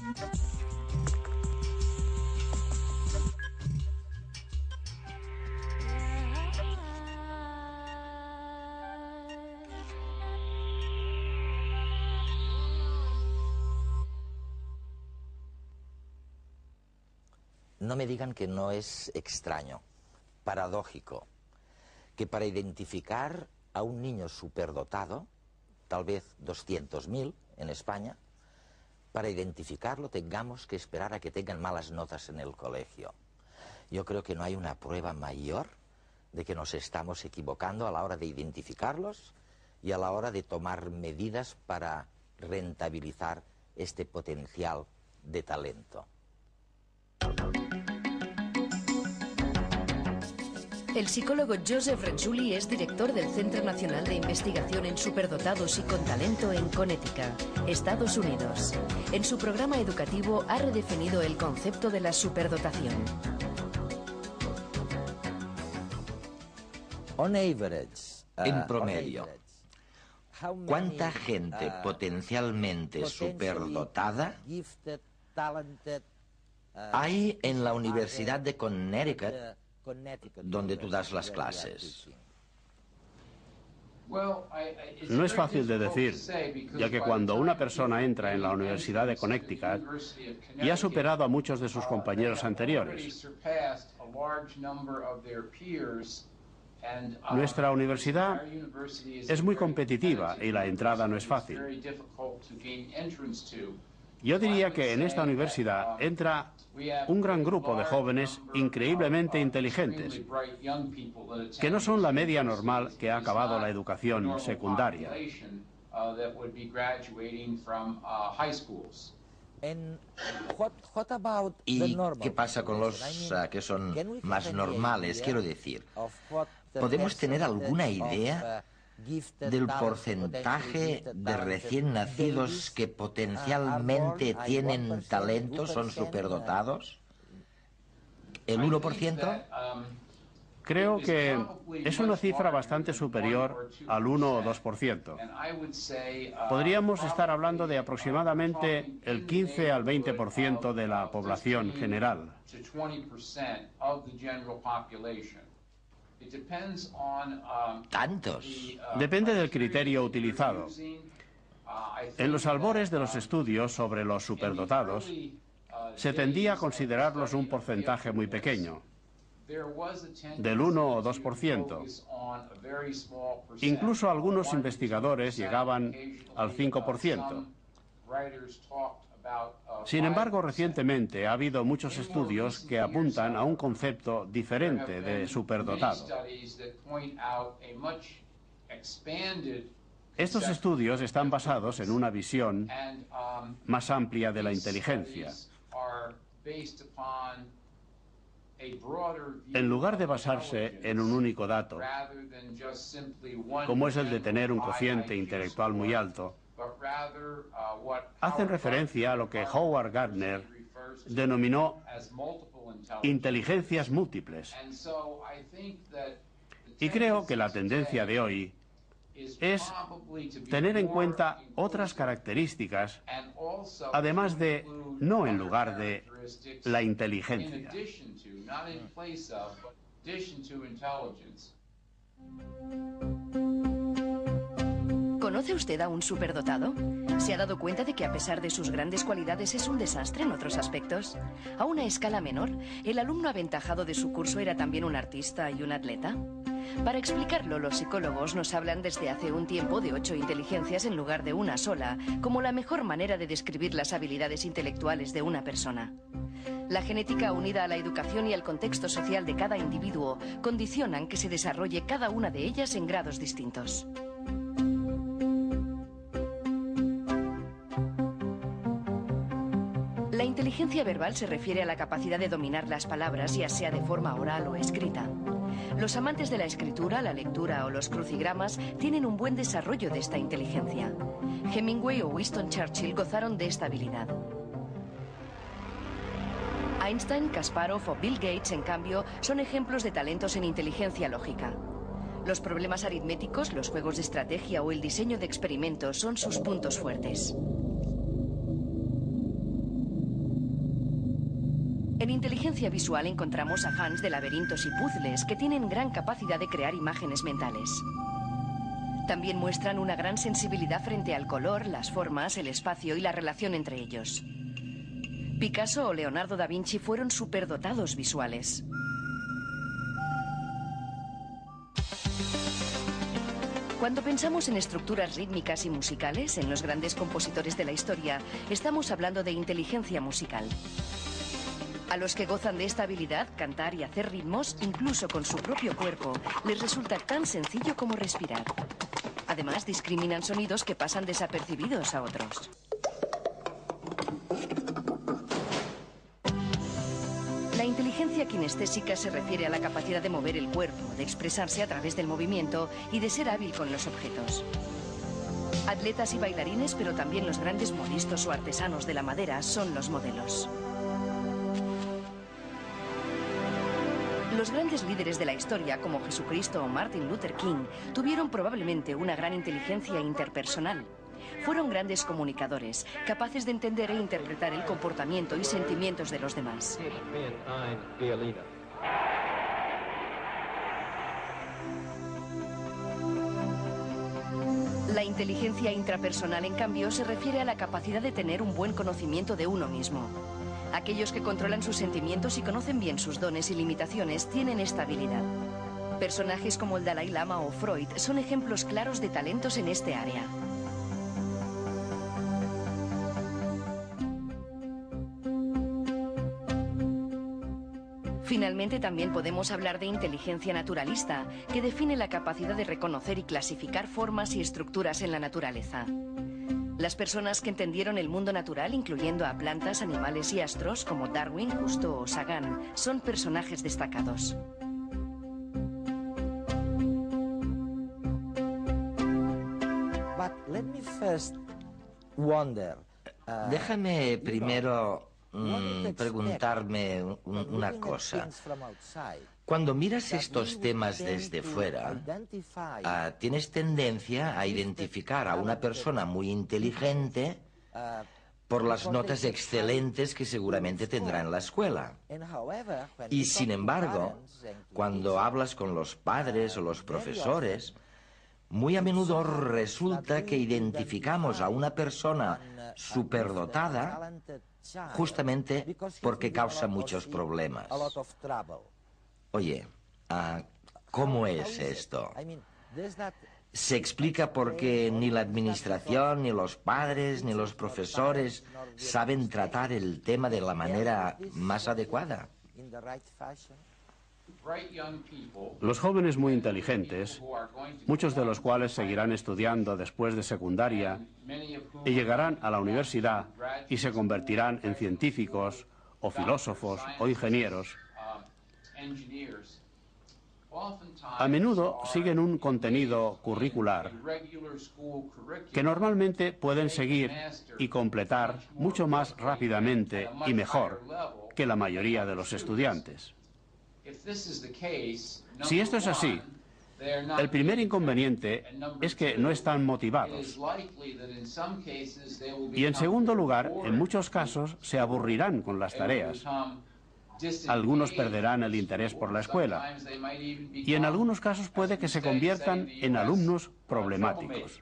No me digan que no es extraño, paradójico, que para identificar a un niño superdotado, tal vez 200.000 en España, para identificarlo tengamos que esperar a que tengan malas notas en el colegio. Yo creo que no hay una prueba mayor de que nos estamos equivocando a la hora de identificarlos y a la hora de tomar medidas para rentabilizar este potencial de talento. El psicólogo Joseph Renzulli es director del Centro Nacional de Investigación en Superdotados y con Talento en Connecticut, Estados Unidos. En su programa educativo ha redefinido el concepto de la superdotación. En promedio, ¿cuánta gente potencialmente superdotada hay en la Universidad de Connecticut, donde tú das las clases? No es fácil de decir, ya que cuando una persona entra en la Universidad de Connecticut y ha superado a muchos de sus compañeros anteriores. Nuestra universidad es muy competitiva y la entrada no es fácil. Yo diría que en esta universidad entra un gran grupo de jóvenes increíblemente inteligentes, que no son la media normal que ha acabado la educación secundaria. ¿Y qué pasa con los que son más normales? Quiero decir, ¿podemos tener alguna idea del porcentaje de recién nacidos que potencialmente tienen talento, son superdotados? ¿El 1%? Creo que es una cifra bastante superior al 1 o 2%. Podríamos estar hablando de aproximadamente el 15 al 20% de la población general. ¿Tantos? Depende del criterio utilizado. En los albores de los estudios sobre los superdotados, se tendía a considerarlos un porcentaje muy pequeño, del 1 o 2%. Incluso algunos investigadores llegaban al 5%. Sin embargo, recientemente ha habido muchos estudios que apuntan a un concepto diferente de superdotado. Estos estudios están basados en una visión más amplia de la inteligencia. En lugar de basarse en un único dato, como es el de tener un cociente intelectual muy alto, hacen referencia a lo que Howard Gardner denominó inteligencias múltiples. Y creo que la tendencia de hoy es tener en cuenta otras características, además de, no en lugar de, la inteligencia. ¿Conoce usted a un superdotado? ¿Se ha dado cuenta de que a pesar de sus grandes cualidades es un desastre en otros aspectos? A una escala menor, ¿el alumno aventajado de su curso era también un artista y un atleta? Para explicarlo, los psicólogos nos hablan desde hace un tiempo de 8 inteligencias en lugar de una sola, como la mejor manera de describir las habilidades intelectuales de una persona. La genética unida a la educación y al contexto social de cada individuo condicionan que se desarrolle cada una de ellas en grados distintos. La inteligencia verbal se refiere a la capacidad de dominar las palabras, ya sea de forma oral o escrita. Los amantes de la escritura, la lectura o los crucigramas tienen un buen desarrollo de esta inteligencia. Hemingway o Winston Churchill gozaron de esta habilidad. Einstein, Kasparov o Bill Gates, en cambio, son ejemplos de talentos en inteligencia lógica. Los problemas aritméticos, los juegos de estrategia o el diseño de experimentos son sus puntos fuertes. En inteligencia visual encontramos a fans de laberintos y puzzles que tienen gran capacidad de crear imágenes mentales. También muestran una gran sensibilidad frente al color, las formas, el espacio y la relación entre ellos. Picasso o Leonardo da Vinci fueron superdotados visuales. Cuando pensamos en estructuras rítmicas y musicales, en los grandes compositores de la historia, estamos hablando de inteligencia musical. A los que gozan de esta habilidad, cantar y hacer ritmos, incluso con su propio cuerpo, les resulta tan sencillo como respirar. Además, discriminan sonidos que pasan desapercibidos a otros. La inteligencia kinestésica se refiere a la capacidad de mover el cuerpo, de expresarse a través del movimiento y de ser hábil con los objetos. Atletas y bailarines, pero también los grandes modistos o artesanos de la madera son los modelos. Los grandes líderes de la historia, como Jesucristo o Martin Luther King, tuvieron probablemente una gran inteligencia interpersonal. Fueron grandes comunicadores, capaces de entender e interpretar el comportamiento y sentimientos de los demás. La inteligencia intrapersonal, en cambio, se refiere a la capacidad de tener un buen conocimiento de uno mismo. Aquellos que controlan sus sentimientos y conocen bien sus dones y limitaciones tienen esta habilidad. Personajes como el Dalai Lama o Freud son ejemplos claros de talentos en este área. Finalmente, también podemos hablar de inteligencia naturalista, que define la capacidad de reconocer y clasificar formas y estructuras en la naturaleza. Las personas que entendieron el mundo natural, incluyendo a plantas, animales y astros, como Darwin, Cousteau o Sagan, son personajes destacados. Déjame primero preguntarme una cosa. Cuando miras estos temas desde fuera, tienes tendencia a identificar a una persona muy inteligente por las notas excelentes que seguramente tendrá en la escuela. Y sin embargo, cuando hablas con los padres o los profesores, muy a menudo resulta que identificamos a una persona superdotada justamente porque causa muchos problemas. Oye, ¿cómo es esto? ¿Se explica porque ni la administración, ni los padres, ni los profesores saben tratar el tema de la manera más adecuada? Los jóvenes muy inteligentes, muchos de los cuales seguirán estudiando después de secundaria y llegarán a la universidad y se convertirán en científicos o filósofos o ingenieros, a menudo siguen un contenido curricular que normalmente pueden seguir y completar mucho más rápidamente y mejor que la mayoría de los estudiantes. Si esto es así, el primer inconveniente es que no están motivados. Y en segundo lugar, en muchos casos se aburrirán con las tareas. Algunos perderán el interés por la escuela. Y en algunos casos puede que se conviertan en alumnos problemáticos.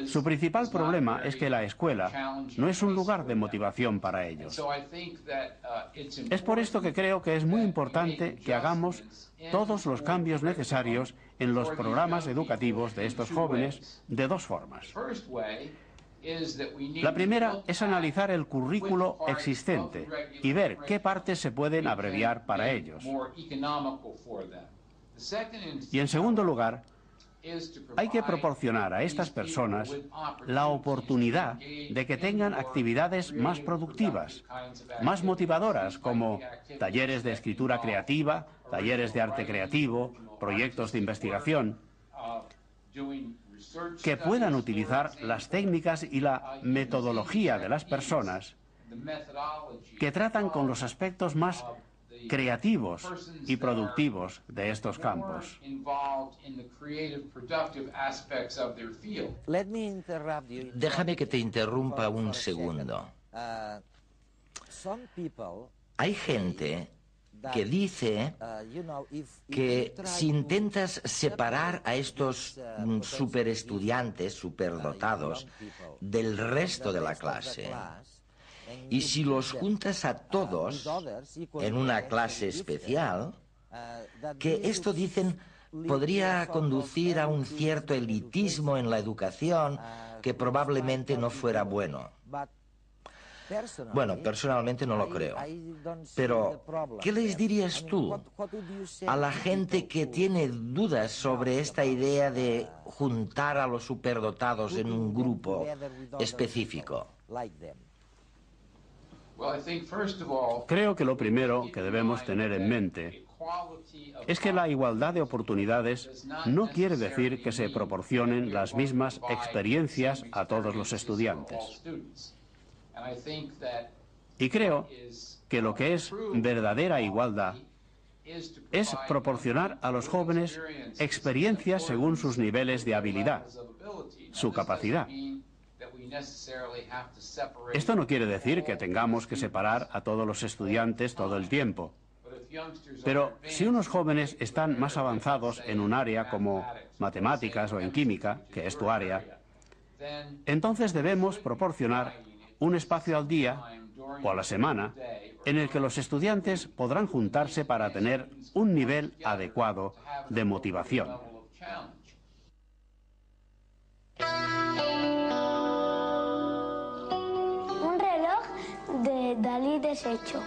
Su principal problema es que la escuela no es un lugar de motivación para ellos. Es por esto que creo que es muy importante que hagamos todos los cambios necesarios en los programas educativos de estos jóvenes de dos formas. La primera es analizar el currículo existente y ver qué partes se pueden abreviar para ellos. Y en segundo lugar, hay que proporcionar a estas personas la oportunidad de que tengan actividades más productivas, más motivadoras, como talleres de escritura creativa, talleres de arte creativo, proyectos de investigación, que puedan utilizar las técnicas y la metodología de las personas que tratan con los aspectos más creativos y productivos de estos campos. Déjame que te interrumpa un segundo. Hay gente que dice que si intentas separar a estos superestudiantes, superdotados, del resto de la clase, y si los juntas a todos en una clase especial, que esto, dicen, podría conducir a un cierto elitismo en la educación que probablemente no fuera bueno. Bueno, personalmente no lo creo. Pero, ¿qué les dirías tú a la gente que tiene dudas sobre esta idea de juntar a los superdotados en un grupo específico? Creo que lo primero que debemos tener en mente es que la igualdad de oportunidades no quiere decir que se proporcionen las mismas experiencias a todos los estudiantes. Y creo que lo que es verdadera igualdad es proporcionar a los jóvenes experiencias según sus niveles de habilidad, su capacidad. Esto no quiere decir que tengamos que separar a todos los estudiantes todo el tiempo. Pero si unos jóvenes están más avanzados en un área como matemáticas o en química, que es tu área, entonces debemos proporcionar un espacio al día o a la semana en el que los estudiantes podrán juntarse para tener un nivel adecuado de motivación. Un reloj de Dalí deshecho.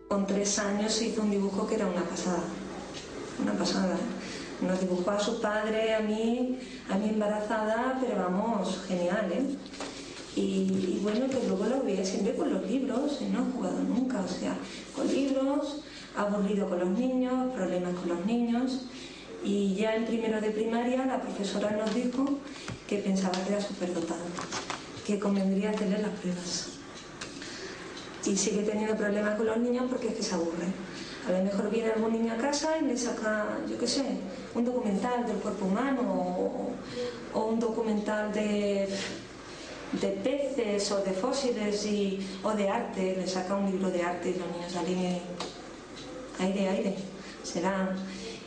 Con 3 años se hizo un dibujo que era una pasada, una pasada. Nos dibujó a su padre, a mí embarazada, pero vamos, genial, ¿eh? Y bueno, que luego lo veía siempre con los libros, y no he jugado nunca, o sea, con libros, aburrido con los niños, problemas con los niños. Y ya en primero de primaria la profesora nos dijo que pensaba que era superdotado, que convendría hacerle las pruebas. Y sigue teniendo problemas con los niños porque es que se aburre. A lo mejor viene algún niño a casa y le saca, yo qué sé, un documental del cuerpo humano o un documental de peces o de fósiles o de arte, le saca un libro de arte y los niños salen aire, será.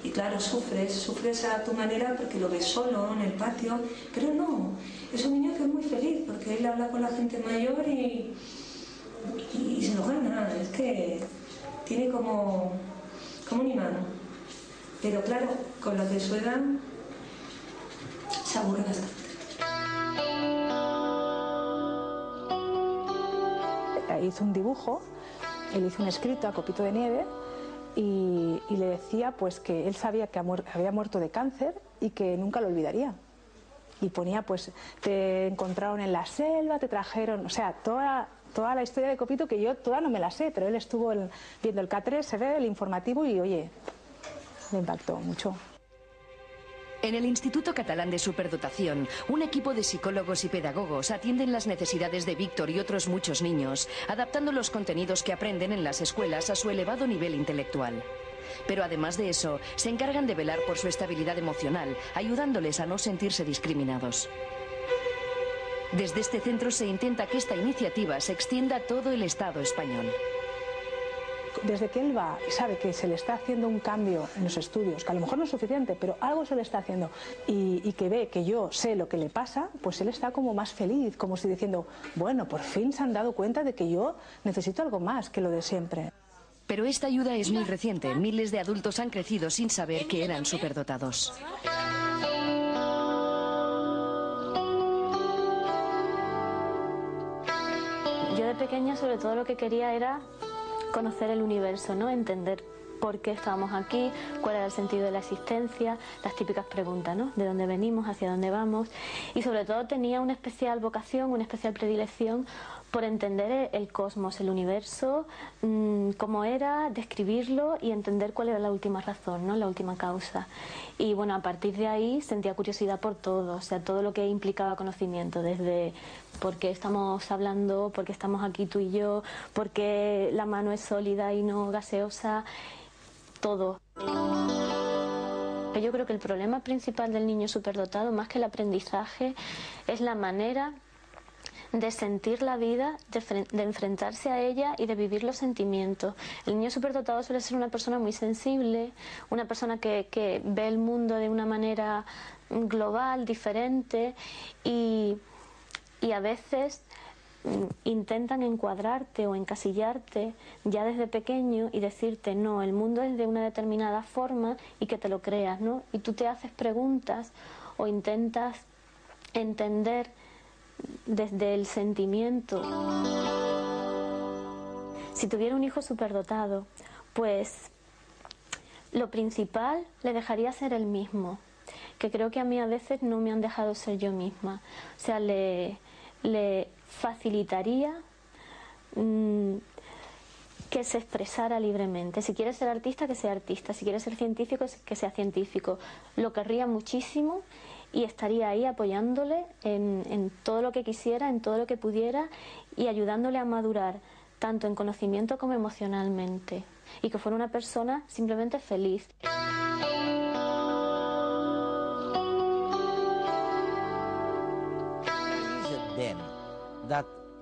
Y claro, sufres a tu manera porque lo ves solo en el patio, pero no, es un niño que es muy feliz porque él habla con la gente mayor y se lo gana, es que tiene como un imán. Pero claro, con los de su edad se aburre bastante. Hizo un dibujo, él hizo un escrito a copito de nieve y le decía pues que él sabía que había muerto de cáncer y que nunca lo olvidaría. Y ponía pues, te encontraron en la selva, te trajeron, o sea, toda la historia de Copito que yo toda no me la sé, pero él estuvo viendo el K3, se ve el informativo y oye, me impactó mucho. En el Instituto Catalán de Superdotación, un equipo de psicólogos y pedagogos atienden las necesidades de Víctor y otros muchos niños, adaptando los contenidos que aprenden en las escuelas a su elevado nivel intelectual. Pero además de eso, se encargan de velar por su estabilidad emocional, ayudándoles a no sentirse discriminados. Desde este centro se intenta que esta iniciativa se extienda a todo el Estado español. Desde que él va y sabe que se le está haciendo un cambio en los estudios, que a lo mejor no es suficiente, pero algo se le está haciendo, y que ve que yo sé lo que le pasa, pues él está como más feliz, como si diciendo, bueno, por fin se han dado cuenta de que yo necesito algo más que lo de siempre. Pero esta ayuda es muy reciente. Miles de adultos han crecido sin saber que eran superdotados. Yo de pequeña sobre todo lo que quería era conocer el universo, ¿no? Entender por qué estábamos aquí, cuál era el sentido de la existencia, las típicas preguntas, ¿no? De dónde venimos, hacia dónde vamos. Y sobre todo tenía una especial vocación, una especial predilección por entender el cosmos, el universo, cómo era, describirlo y entender cuál era la última razón, ¿no? La última causa. Y bueno, a partir de ahí sentía curiosidad por todo, o sea, todo lo que implicaba conocimiento, desde por qué estamos hablando, por qué estamos aquí tú y yo, por qué la mano es sólida y no gaseosa, todo. Pero yo creo que el problema principal del niño superdotado, más que el aprendizaje, es la manera de sentir la vida, de enfrentarse a ella y de vivir los sentimientos. El niño superdotado suele ser una persona muy sensible, una persona que ve el mundo de una manera global, diferente, y a veces intentan encuadrarte o encasillarte ya desde pequeño y decirte no, el mundo es de una determinada forma y que te lo creas, ¿no? Y tú te haces preguntas o intentas entender desde el sentimiento. Si tuviera un hijo superdotado, pues lo principal le dejaría ser él mismo, que creo que a mí a veces no me han dejado ser yo misma. O sea, le facilitaría que se expresara libremente. Si quiere ser artista, que sea artista. Si quiere ser científico, que sea científico. Lo querría muchísimo y estaría ahí apoyándole en todo lo que quisiera, en todo lo que pudiera, y ayudándole a madurar, tanto en conocimiento como emocionalmente. Y que fuera una persona simplemente feliz.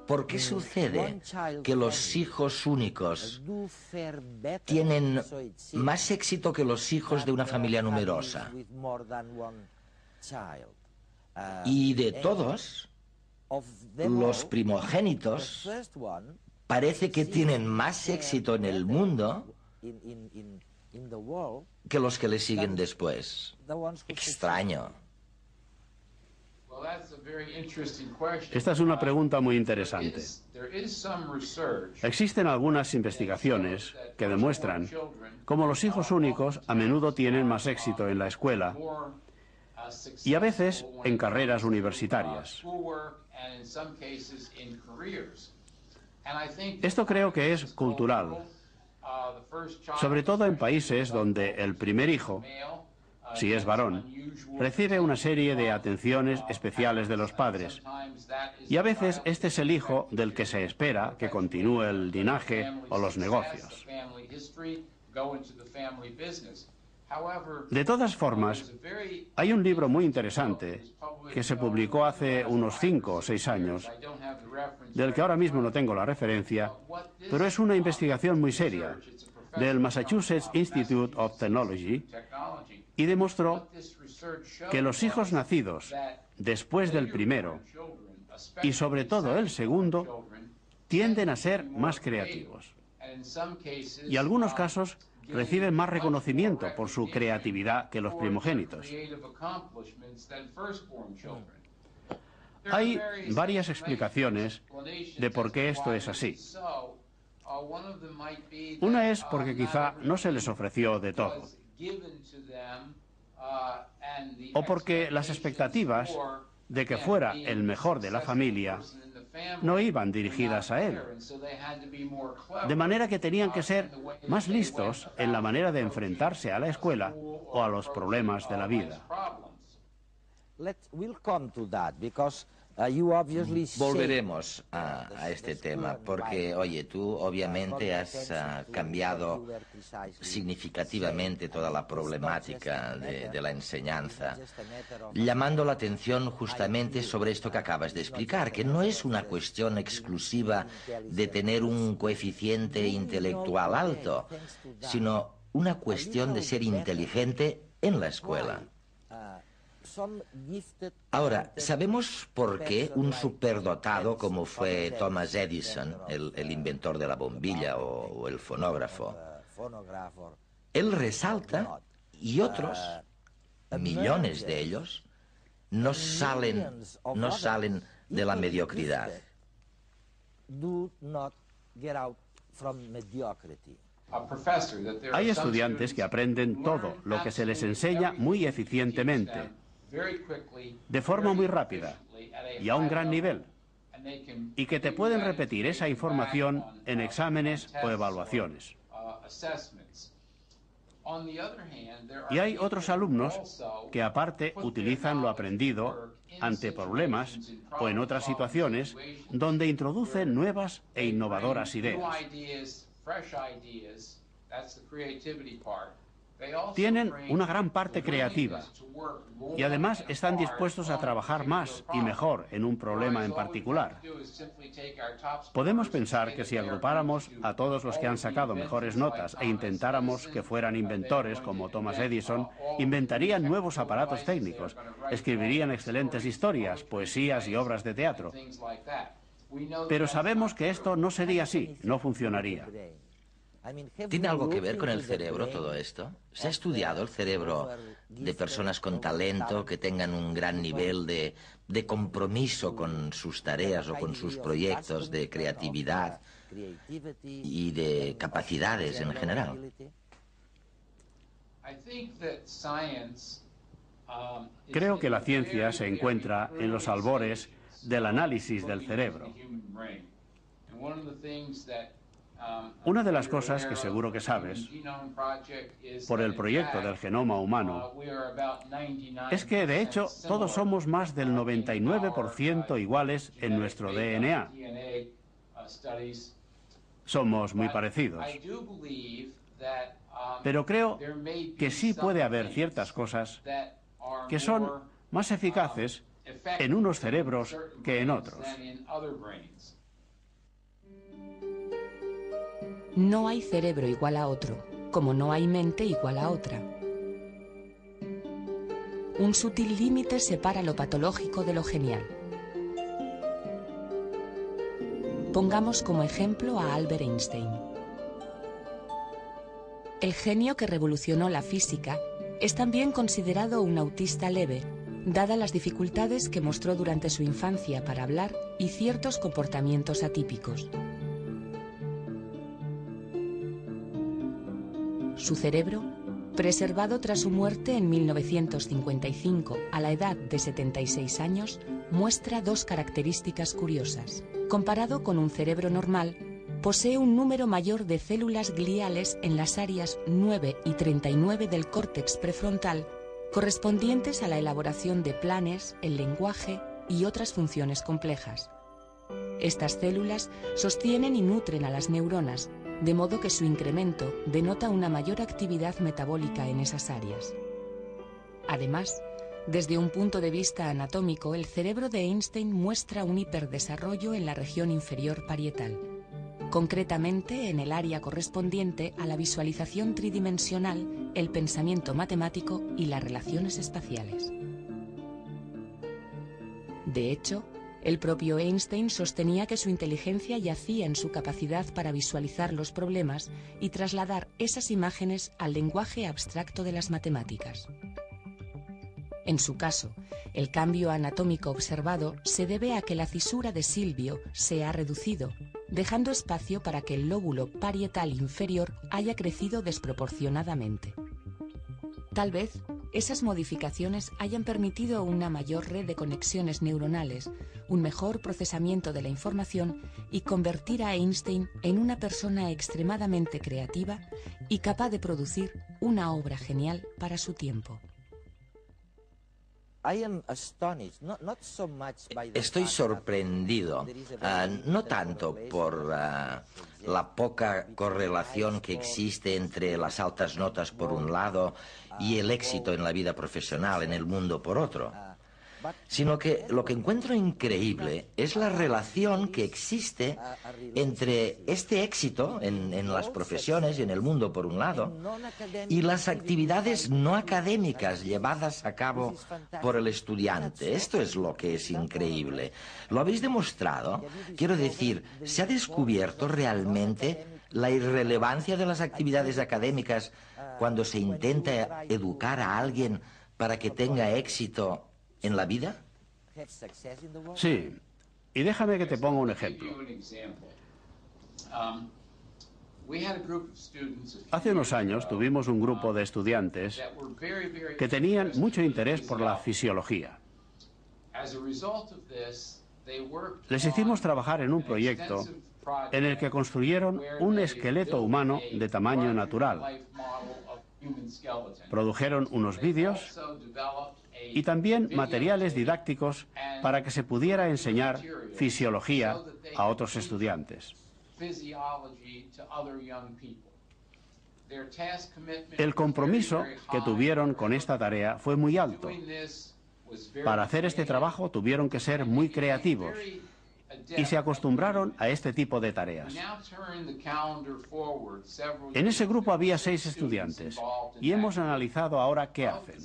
¿Por qué sucede que los hijos únicos tienen más éxito que los hijos de una familia numerosa? Y de todos, los primogénitos parece que tienen más éxito en el mundo que los que le siguen después. Extraño. Esta es una pregunta muy interesante. Existen algunas investigaciones que demuestran cómo los hijos únicos a menudo tienen más éxito en la escuela y a veces en carreras universitarias. Esto creo que es cultural, sobre todo en países donde el primer hijo, si es varón, recibe una serie de atenciones especiales de los padres. Y a veces este es el hijo del que se espera que continúe el linaje o los negocios. De todas formas, hay un libro muy interesante que se publicó hace unos 5 o 6 años, del que ahora mismo no tengo la referencia, pero es una investigación muy seria, del Massachusetts Institute of Technology, y demostró que los hijos nacidos después del primero, y sobre todo el segundo, tienden a ser más creativos. Y en algunos casos reciben más reconocimiento por su creatividad que los primogénitos. Hay varias explicaciones de por qué esto es así. Una es porque quizá no se les ofreció de todo, o porque las expectativas de que fuera el mejor de la familia no iban dirigidas a él, de manera que tenían que ser más listos en la manera de enfrentarse a la escuela o a los problemas de la vida. Volveremos a este tema, porque, oye, tú obviamente has cambiado significativamente toda la problemática de la enseñanza, llamando la atención justamente sobre esto que acabas de explicar, que no es una cuestión exclusiva de tener un coeficiente intelectual alto, sino una cuestión de ser inteligente en la escuela. Ahora, ¿sabemos por qué un superdotado como fue Thomas Edison, el inventor de la bombilla o el fonógrafo, él resalta y otros, millones de ellos, no salen de la mediocridad? Hay estudiantes que aprenden todo lo que se les enseña muy eficientemente, de forma muy rápida y a un gran nivel, y que te pueden repetir esa información en exámenes o evaluaciones. Y hay otros alumnos que aparte utilizan lo aprendido ante problemas o en otras situaciones donde introducen nuevas e innovadoras ideas. Tienen una gran parte creativa y además están dispuestos a trabajar más y mejor en un problema en particular. Podemos pensar que si agrupáramos a todos los que han sacado mejores notas e intentáramos que fueran inventores como Thomas Edison, inventarían nuevos aparatos técnicos, escribirían excelentes historias, poesías y obras de teatro. Pero sabemos que esto no sería así, no funcionaría. ¿Tiene algo que ver con el cerebro todo esto? ¿Se ha estudiado el cerebro de personas con talento que tengan un gran nivel de compromiso con sus tareas o con sus proyectos, de creatividad y de capacidades en general? Creo que la ciencia se encuentra en los albores del análisis del cerebro. Una de las cosas que seguro que sabes, por el proyecto del genoma humano, es que de hecho todos somos más del 99% iguales en nuestro DNA. Somos muy parecidos. Pero creo que sí puede haber ciertas cosas que son más eficaces en unos cerebros que en otros. No hay cerebro igual a otro, como no hay mente igual a otra. Un sutil límite separa lo patológico de lo genial. Pongamos como ejemplo a Albert Einstein. El genio que revolucionó la física es también considerado un autista leve, dadas las dificultades que mostró durante su infancia para hablar y ciertos comportamientos atípicos. Su cerebro, preservado tras su muerte en 1955 a la edad de 76 años, muestra dos características curiosas. Comparado con un cerebro normal, posee un número mayor de células gliales en las áreas 9 y 39 del córtex prefrontal, correspondientes a la elaboración de planes, el lenguaje y otras funciones complejas. Estas células sostienen y nutren a las neuronas, de modo que su incremento denota una mayor actividad metabólica en esas áreas. Además, desde un punto de vista anatómico, el cerebro de Einstein muestra un hiperdesarrollo en la región inferior parietal, concretamente en el área correspondiente a la visualización tridimensional, el pensamiento matemático y las relaciones espaciales. De hecho, el propio Einstein sostenía que su inteligencia yacía en su capacidad para visualizar los problemas y trasladar esas imágenes al lenguaje abstracto de las matemáticas. En su caso, el cambio anatómico observado se debe a que la cisura de Silvio se ha reducido, dejando espacio para que el lóbulo parietal inferior haya crecido desproporcionadamente. Tal vez esas modificaciones hayan permitido una mayor red de conexiones neuronales, un mejor procesamiento de la información y convertir a Einstein en una persona extremadamente creativa y capaz de producir una obra genial para su tiempo. Estoy sorprendido, no tanto por la poca correlación que existe entre las altas notas por un lado y el éxito en la vida profesional en el mundo por otro, sino que lo que encuentro increíble es la relación que existe entre este éxito en las profesiones y en el mundo por un lado y las actividades no académicas llevadas a cabo por el estudiante. Esto es lo que es increíble. ¿Lo habéis demostrado? Quiero decir, ¿se ha descubierto realmente la irrelevancia de las actividades académicas cuando se intenta educar a alguien para que tenga éxito en la vida? Sí, y déjame que te ponga un ejemplo. Hace unos años tuvimos un grupo de estudiantes que tenían mucho interés por la fisiología. Les hicimos trabajar en un proyecto en el que construyeron un esqueleto humano de tamaño natural. Produjeron unos vídeos y también materiales didácticos para que se pudiera enseñar fisiología a otros estudiantes. El compromiso que tuvieron con esta tarea fue muy alto. Para hacer este trabajo tuvieron que ser muy creativos y se acostumbraron a este tipo de tareas. En ese grupo había 6 estudiantes y hemos analizado ahora qué hacen.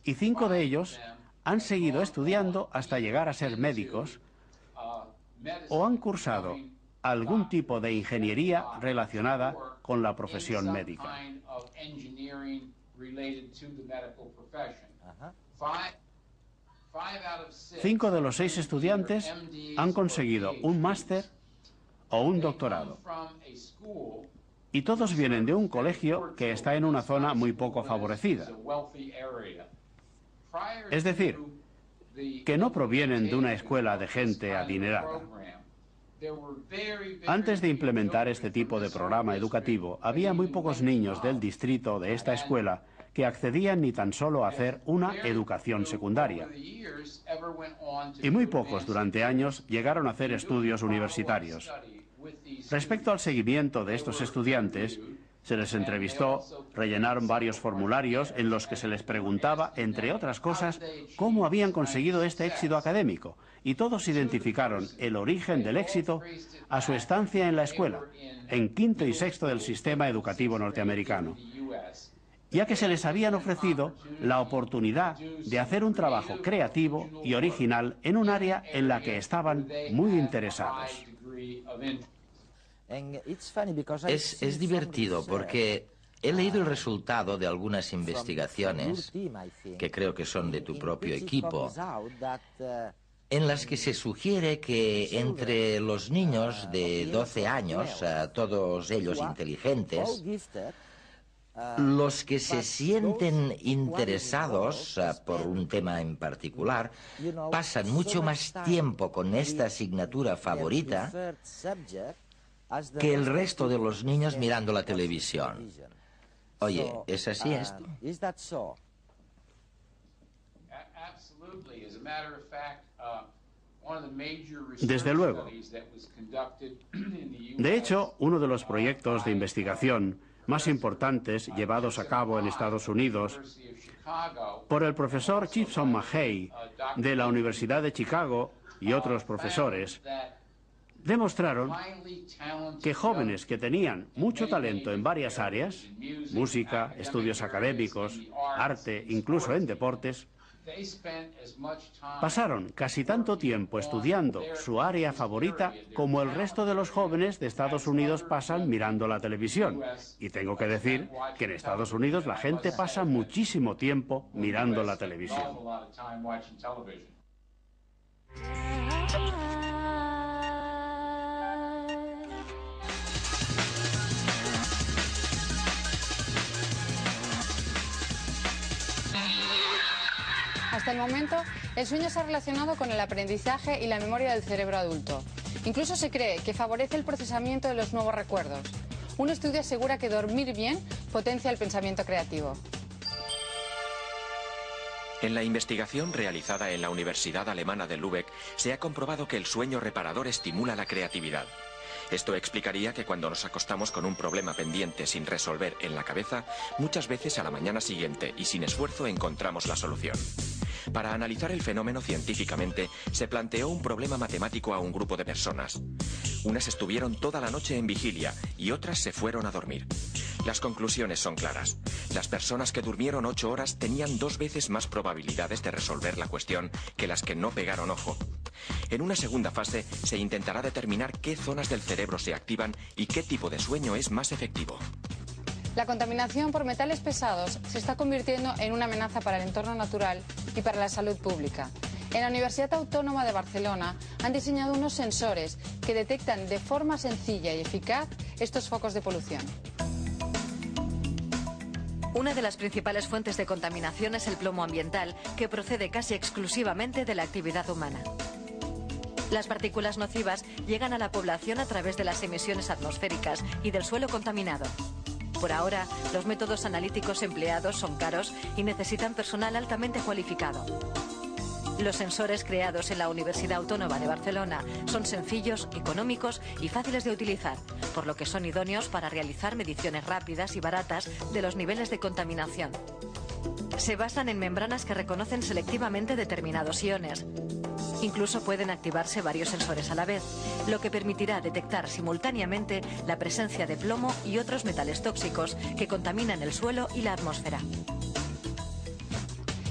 Y 5 de ellos han seguido estudiando hasta llegar a ser médicos o han cursado algún tipo de ingeniería relacionada con la profesión médica. 5 de los 6 estudiantes han conseguido un máster o un doctorado. Y todos vienen de un colegio que está en una zona muy poco favorecida. Es decir, que no provienen de una escuela de gente adinerada. Antes de implementar este tipo de programa educativo, había muy pocos niños del distrito de esta escuela que accedían ni tan solo a hacer una educación secundaria. Y muy pocos durante años llegaron a hacer estudios universitarios. Respecto al seguimiento de estos estudiantes, se les entrevistó, rellenaron varios formularios en los que se les preguntaba, entre otras cosas, cómo habían conseguido este éxito académico, y todos identificaron el origen del éxito a su estancia en la escuela, en quinto y sexto del sistema educativo norteamericano, ya que se les habían ofrecido la oportunidad de hacer un trabajo creativo y original en un área en la que estaban muy interesados. Es divertido porque he leído el resultado de algunas investigaciones, que creo que son de tu propio equipo, en las que se sugiere que entre los niños de 12 años, todos ellos inteligentes, los que se sienten interesados por un tema en particular pasan mucho más tiempo con esta asignatura favorita que el resto de los niños mirando la televisión. Oye, ¿es así esto? Desde luego. De hecho, uno de los proyectos de investigación más importantes llevados a cabo en Estados Unidos por el profesor Chipson Mackay de la Universidad de Chicago y otros profesores demostraron que jóvenes que tenían mucho talento en varias áreas, música, estudios académicos, arte, incluso en deportes, pasaron casi tanto tiempo estudiando su área favorita como el resto de los jóvenes de Estados Unidos pasan mirando la televisión. Y tengo que decir que en Estados Unidos la gente pasa muchísimo tiempo mirando la televisión. Hasta el momento, el sueño se ha relacionado con el aprendizaje y la memoria del cerebro adulto. Incluso se cree que favorece el procesamiento de los nuevos recuerdos. Un estudio asegura que dormir bien potencia el pensamiento creativo. En la investigación realizada en la Universidad Alemana de Lübeck se ha comprobado que el sueño reparador estimula la creatividad. Esto explicaría que cuando nos acostamos con un problema pendiente sin resolver en la cabeza, muchas veces a la mañana siguiente y sin esfuerzo encontramos la solución. Para analizar el fenómeno científicamente, se planteó un problema matemático a un grupo de personas. Unas estuvieron toda la noche en vigilia y otras se fueron a dormir. Las conclusiones son claras. Las personas que durmieron 8 horas tenían 2 veces más probabilidades de resolver la cuestión que las que no pegaron ojo. En una segunda fase se intentará determinar qué zonas del cerebro se activan y qué tipo de sueño es más efectivo. La contaminación por metales pesados se está convirtiendo en una amenaza para el entorno natural y para la salud pública. En la Universidad Autónoma de Barcelona han diseñado unos sensores que detectan de forma sencilla y eficaz estos focos de polución. Una de las principales fuentes de contaminación es el plomo ambiental, que procede casi exclusivamente de la actividad humana. Las partículas nocivas llegan a la población a través de las emisiones atmosféricas y del suelo contaminado. Por ahora, los métodos analíticos empleados son caros y necesitan personal altamente cualificado. Los sensores creados en la Universidad Autónoma de Barcelona son sencillos, económicos y fáciles de utilizar, por lo que son idóneos para realizar mediciones rápidas y baratas de los niveles de contaminación. Se basan en membranas que reconocen selectivamente determinados iones. Incluso pueden activarse varios sensores a la vez, lo que permitirá detectar simultáneamente la presencia de plomo y otros metales tóxicos que contaminan el suelo y la atmósfera.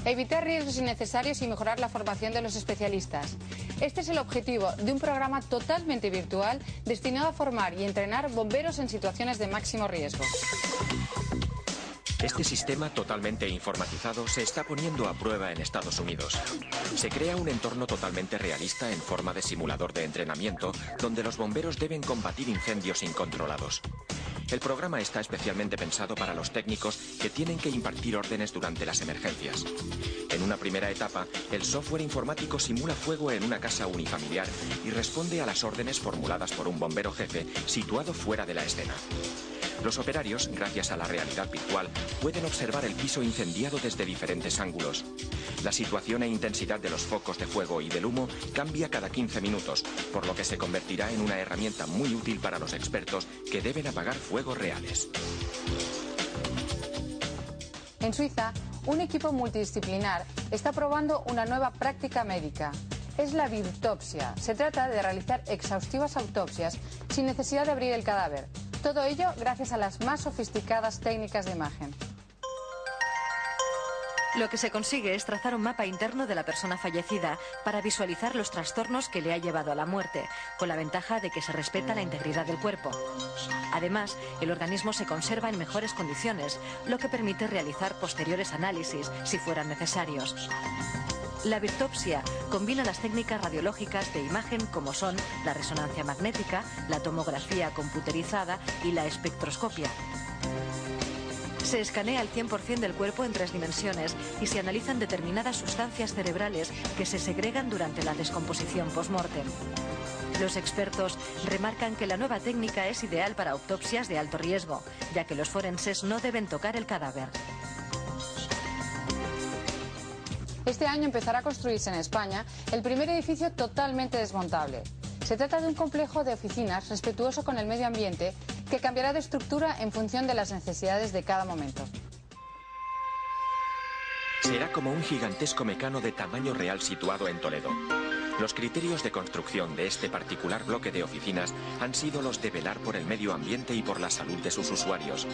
Evitar riesgos innecesarios y mejorar la formación de los especialistas. Este es el objetivo de un programa totalmente virtual destinado a formar y entrenar bomberos en situaciones de máximo riesgo. Este sistema totalmente informatizado se está poniendo a prueba en Estados Unidos. Se crea un entorno totalmente realista en forma de simulador de entrenamiento donde los bomberos deben combatir incendios incontrolados. El programa está especialmente pensado para los técnicos que tienen que impartir órdenes durante las emergencias. En una primera etapa, el software informático simula fuego en una casa unifamiliar y responde a las órdenes formuladas por un bombero jefe situado fuera de la escena. Los operarios, gracias a la realidad virtual, pueden observar el piso incendiado desde diferentes ángulos. La situación e intensidad de los focos de fuego y del humo cambia cada 15 minutos, por lo que se convertirá en una herramienta muy útil para los expertos que deben apagar fuegos reales. En Suiza, un equipo multidisciplinar está probando una nueva práctica médica. Es la virtopsia. Se trata de realizar exhaustivas autopsias sin necesidad de abrir el cadáver. Todo ello gracias a las más sofisticadas técnicas de imagen. Lo que se consigue es trazar un mapa interno de la persona fallecida para visualizar los trastornos que le ha llevado a la muerte, con la ventaja de que se respeta la integridad del cuerpo. Además, el organismo se conserva en mejores condiciones, lo que permite realizar posteriores análisis si fueran necesarios. La virtopsia combina las técnicas radiológicas de imagen como son la resonancia magnética, la tomografía computerizada y la espectroscopia. Se escanea el 100% del cuerpo en 3 dimensiones y se analizan determinadas sustancias cerebrales que se segregan durante la descomposición post-mortem. Los expertos remarcan que la nueva técnica es ideal para autopsias de alto riesgo, ya que los forenses no deben tocar el cadáver. Este año empezará a construirse en España el primer edificio totalmente desmontable. Se trata de un complejo de oficinas respetuoso con el medio ambiente que cambiará de estructura en función de las necesidades de cada momento. Será como un gigantesco mecano de tamaño real situado en Toledo. Los criterios de construcción de este particular bloque de oficinas han sido los de velar por el medio ambiente y por la salud de sus usuarios.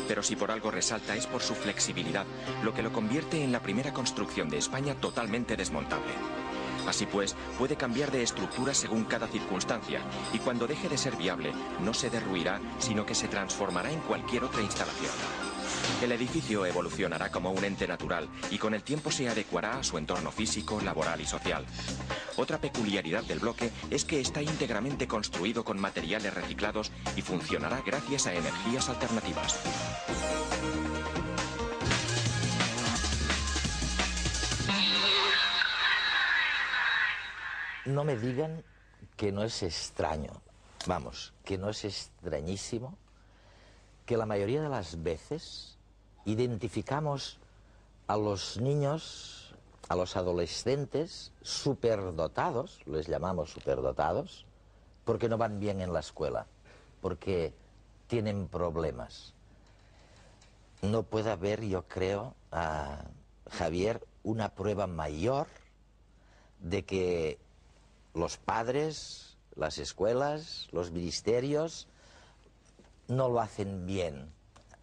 Pero si por algo resalta es por su flexibilidad, lo que lo convierte en la primera construcción de España totalmente desmontable. Así pues, puede cambiar de estructura según cada circunstancia y cuando deje de ser viable, no se derruirá, sino que se transformará en cualquier otra instalación. El edificio evolucionará como un ente natural y con el tiempo se adecuará a su entorno físico, laboral y social. Otra peculiaridad del bloque es que está íntegramente construido con materiales reciclados y funcionará gracias a energías alternativas. No me digan que no es extraño, vamos, que no es extrañísimo, que la mayoría de las veces identificamos a los niños, a los adolescentes superdotados, les llamamos superdotados, porque no van bien en la escuela, porque tienen problemas. No puede haber, yo creo, Javier, una prueba mayor de que los padres, las escuelas, los ministerios no lo hacen bien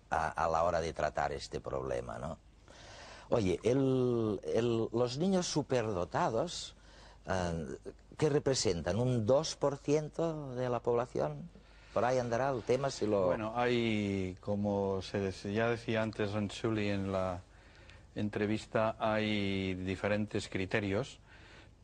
a la hora de tratar este problema, ¿no? Oye, los niños superdotados, ¿qué representan? ¿Un 2% de la población? Por ahí andará el tema si lo... Bueno, hay, como ya decía antes Renzulli en la entrevista, hay diferentes criterios,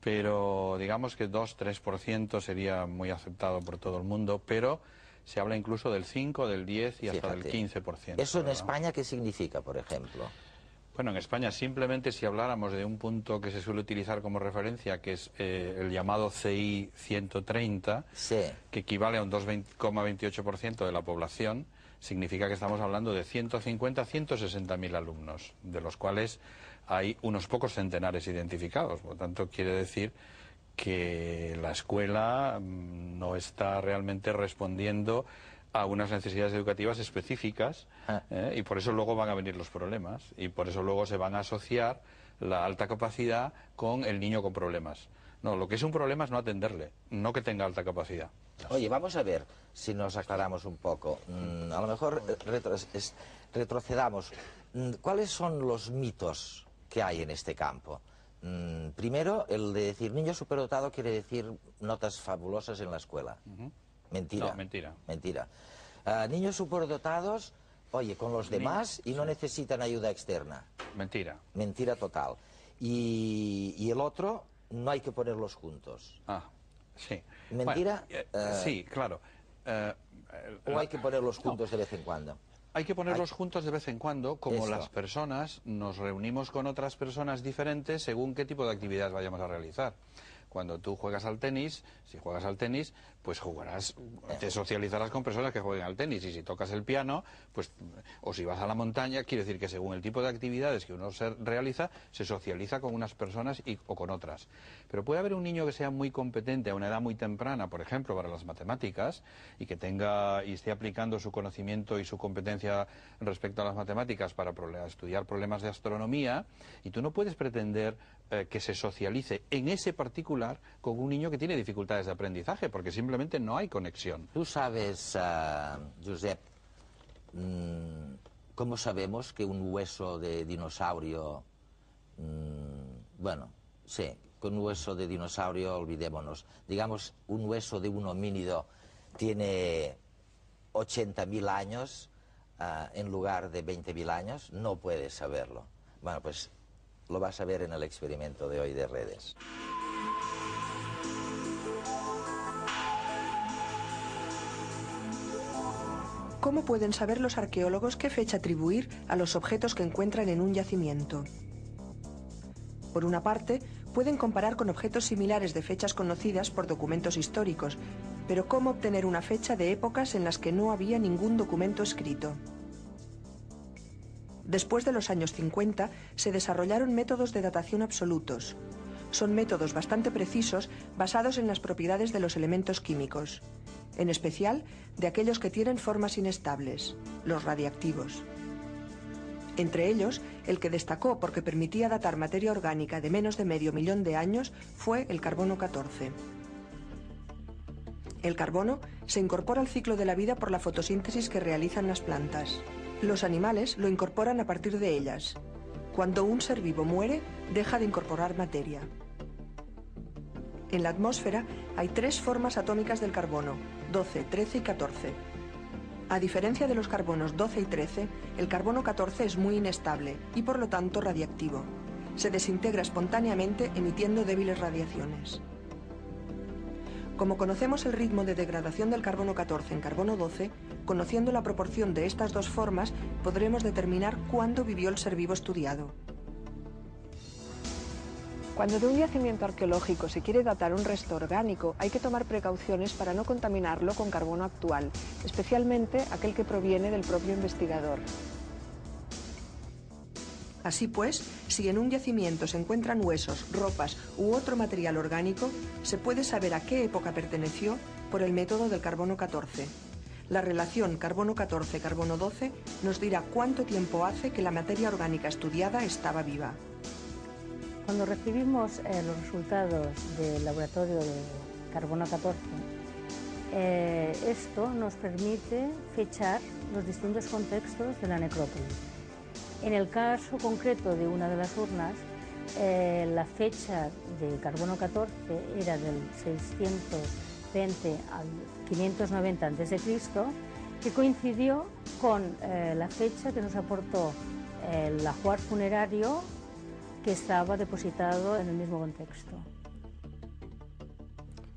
pero digamos que 2-3% sería muy aceptado por todo el mundo, pero se habla incluso del 5, del 10 y hasta del 15%. ¿Eso en España qué significa, por ejemplo? Bueno, en España simplemente si habláramos de un punto que se suele utilizar como referencia, que es el llamado CI 130, sí, que equivale a un 2,28% de la población, significa que estamos hablando de 150 a 160.000 alumnos, de los cuales hay unos pocos centenares identificados. Por lo tanto, quiere decir que la escuela no está realmente respondiendo a unas necesidades educativas específicas, y por eso luego van a venir los problemas, y por eso luego se van a asociar la alta capacidad con el niño con problemas. No, lo que es un problema es no atenderle, no que tenga alta capacidad. Oye, vamos a ver si nos aclaramos un poco. A lo mejor retrocedamos. ¿Cuáles son los mitos que hay en este campo? Primero, el de decir niño superdotado quiere decir notas fabulosas en la escuela. Mentira. No, mentira. Mentira. Niños superdotados, oye, con los demás y no necesitan ayuda externa. Mentira. Mentira total. Y el otro, no hay que ponerlos juntos. Sí. ¿Mentira? Bueno, sí, claro. ¿O hay que ponerlos juntos de vez en cuando? Hay que ponerlos juntos de vez en cuando, como las personas nos reunimos con otras personas diferentes según qué tipo de actividad vayamos a realizar. Cuando tú juegas al tenis, si juegas al tenis, pues jugarás, te socializarás con personas que jueguen al tenis. Y si tocas el piano, pues, o si vas a la montaña, quiere decir que según el tipo de actividades que uno se realiza, se socializa con unas personas o con otras. Pero puede haber un niño que sea muy competente a una edad muy temprana, por ejemplo, para las matemáticas, y que esté aplicando su conocimiento y su competencia respecto a las matemáticas para estudiar problemas de astronomía, y tú no puedes pretender que se socialice en ese particular con un niño que tiene dificultades de aprendizaje, porque simplemente no hay conexión. Tú sabes, Josep, ¿cómo sabemos que un hueso de dinosaurio, bueno, sí, con un hueso de dinosaurio, olvidémonos, digamos, un hueso de un homínido tiene 80.000 años en lugar de 20.000 años? No puedes saberlo. Bueno, pues lo vas a ver en el experimento de hoy de redes. ¿Cómo pueden saber los arqueólogos qué fecha atribuir a los objetos que encuentran en un yacimiento? Por una parte, pueden comparar con objetos similares de fechas conocidas por documentos históricos, pero ¿cómo obtener una fecha de épocas en las que no había ningún documento escrito? Después de los años 50, se desarrollaron métodos de datación absolutos. Son métodos bastante precisos basados en las propiedades de los elementos químicos, en especial de aquellos que tienen formas inestables, los radiactivos. Entre ellos, el que destacó porque permitía datar materia orgánica de menos de medio millón de años fue el carbono 14. El carbono se incorpora al ciclo de la vida por la fotosíntesis que realizan las plantas. Los animales lo incorporan a partir de ellas. Cuando un ser vivo muere, deja de incorporar materia. En la atmósfera hay 3 formas atómicas del carbono, 12, 13 y 14. A diferencia de los carbonos 12 y 13, el carbono 14 es muy inestable y por lo tanto radiactivo. Se desintegra espontáneamente emitiendo débiles radiaciones. Como conocemos el ritmo de degradación del carbono 14 en carbono 12, conociendo la proporción de estas dos formas, podremos determinar cuándo vivió el ser vivo estudiado. Cuando de un yacimiento arqueológico se quiere datar un resto orgánico, hay que tomar precauciones para no contaminarlo con carbono actual, especialmente aquel que proviene del propio investigador. Así pues, si en un yacimiento se encuentran huesos, ropas u otro material orgánico, se puede saber a qué época perteneció por el método del carbono 14. La relación carbono 14-carbono 12 nos dirá cuánto tiempo hace que la materia orgánica estudiada estaba viva. Cuando recibimos los resultados del laboratorio de carbono 14, esto nos permite fechar los distintos contextos de la necrópolis. En el caso concreto de una de las urnas, la fecha de carbono 14 era del 620 al 590 a.C., que coincidió con la fecha que nos aportó el ajuar funerario que estaba depositado en el mismo contexto.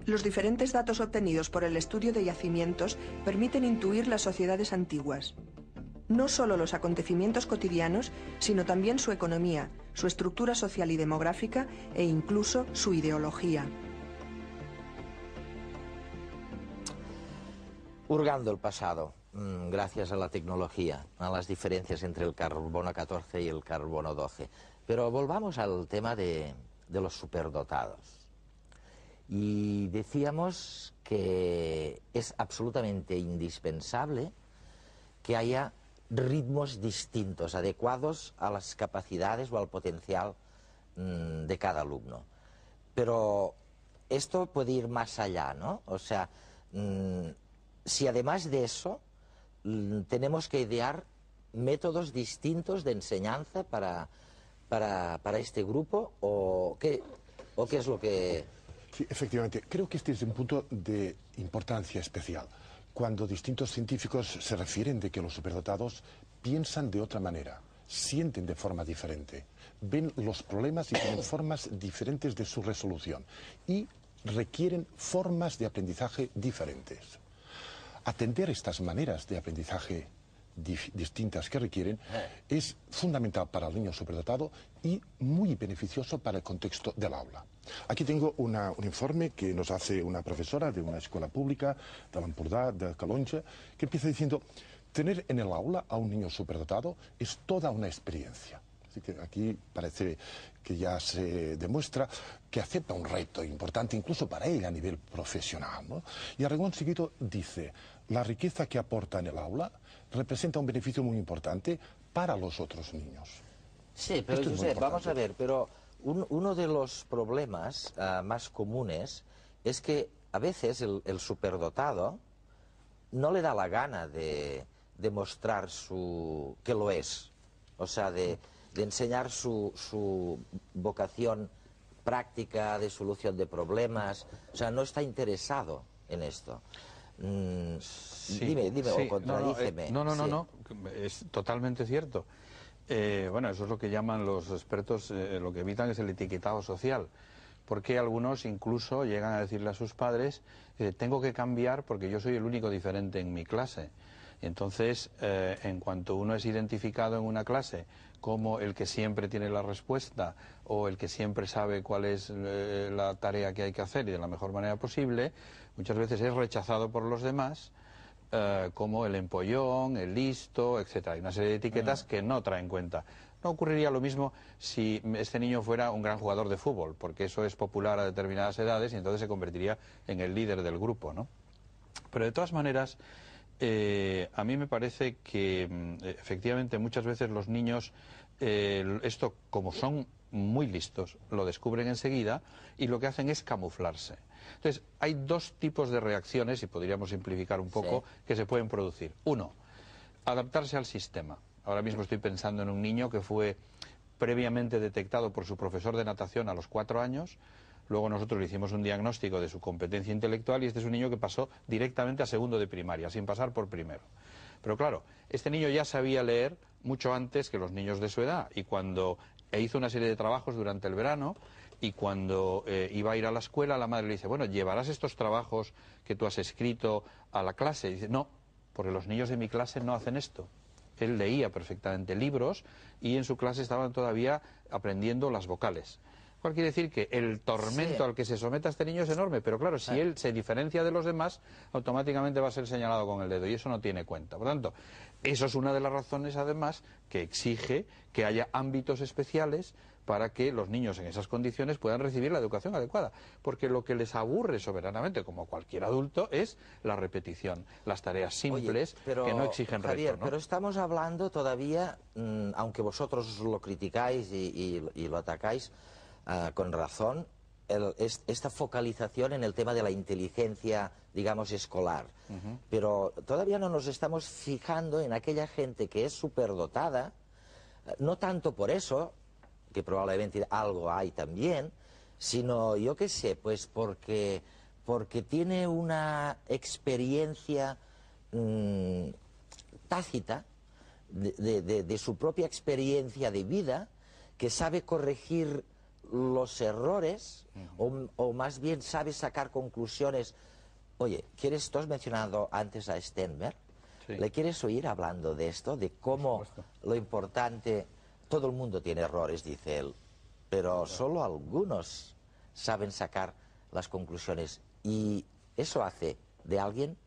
Los diferentes datos obtenidos por el estudio de yacimientos permiten intuir las sociedades antiguas. No solo los acontecimientos cotidianos, sino también su economía, su estructura social y demográfica e incluso su ideología. Hurgando el pasado, gracias a la tecnología, a las diferencias entre el carbono 14 y el carbono 12. Pero volvamos al tema de los superdotados. Y decíamos que es absolutamente indispensable que haya ritmos distintos, adecuados a las capacidades o al potencial de cada alumno. Pero esto puede ir más allá, ¿no? O sea, si además de eso tenemos que idear métodos distintos de enseñanza para este grupo, o qué es lo que... Sí, efectivamente, creo que este es un punto de importancia especial. Cuando distintos científicos se refieren de que los superdotados piensan de otra manera, sienten de forma diferente, ven los problemas y tienen formas diferentes de su resolución y requieren formas de aprendizaje diferentes. Atender estas maneras de aprendizaje distintas que requieren es fundamental para el niño superdotado y muy beneficioso para el contexto del aula. Aquí tengo un informe que nos hace una profesora de una escuela pública de l'Empordà, de Calonge, que empieza diciendo: tener en el aula a un niño superdotado es toda una experiencia. Así que aquí parece que ya se demuestra que acepta un reto importante incluso para ella a nivel profesional, ¿no? Y a renglón seguido dice: la riqueza que aporta en el aula representa un beneficio muy importante para los otros niños. Sí, pero Josep, vamos a ver, pero uno de los problemas más comunes es que a veces el superdotado no le da la gana de demostrar que lo es, o sea, de enseñar su vocación práctica de solución de problemas, o sea, no está interesado en esto. Sí, dime, sí, o contradíceme. No, es totalmente cierto. Bueno, eso es lo que llaman los expertos, lo que evitan es el etiquetado social, porque algunos incluso llegan a decirle a sus padres: tengo que cambiar porque yo soy el único diferente en mi clase. Entonces, en cuanto uno es identificado en una clase como el que siempre tiene la respuesta o el que siempre sabe cuál es la tarea que hay que hacer y de la mejor manera posible, muchas veces es rechazado por los demás como el empollón, el listo, etcétera. Hay una serie de etiquetas que no traen cuenta. No ocurriría lo mismo si este niño fuera un gran jugador de fútbol, porque eso es popular a determinadas edades y entonces se convertiría en el líder del grupo, ¿no? Pero de todas maneras, a mí me parece que efectivamente muchas veces los niños, esto como son muy listos, lo descubren enseguida y lo que hacen es camuflarse. Entonces, hay dos tipos de reacciones, y podríamos simplificar un poco, que se pueden producir. Uno, adaptarse al sistema. Ahora mismo estoy pensando en un niño que fue previamente detectado por su profesor de natación a los 4 años. Luego nosotros le hicimos un diagnóstico de su competencia intelectual y este es un niño que pasó directamente a segundo de primaria, sin pasar por primero. Pero claro, este niño ya sabía leer mucho antes que los niños de su edad y cuando hizo una serie de trabajos durante el verano y cuando iba a ir a la escuela, la madre le dice: bueno, ¿llevarás estos trabajos que tú has escrito a la clase? Y dice: no, porque los niños de mi clase no hacen esto. Él leía perfectamente libros y en su clase estaban todavía aprendiendo las vocales. Cual quiere decir que el tormento al que se somete a este niño es enorme, pero claro, si él se diferencia de los demás, automáticamente va a ser señalado con el dedo y eso no tiene cuenta. Por tanto, eso es una de las razones, además, que exige que haya ámbitos especiales para que los niños en esas condiciones puedan recibir la educación adecuada. Porque lo que les aburre soberanamente, como cualquier adulto, es la repetición, las tareas simples que no exigen Javier, reto, ¿no? pero estamos hablando todavía, aunque vosotros lo criticáis y lo atacáis con razón, esta focalización en el tema de la inteligencia, digamos, escolar. Pero todavía no nos estamos fijando en aquella gente que es superdotada, no tanto por eso, que probablemente algo hay también, sino, yo qué sé, pues porque tiene una experiencia tácita de su propia experiencia de vida, que sabe corregir los errores o más bien sabe sacar conclusiones. Oye, tú has mencionado antes a Stenberg, ¿le quieres oír hablando de esto? De cómo lo importante, todo el mundo tiene errores, dice él, pero solo algunos saben sacar las conclusiones y eso hace de alguien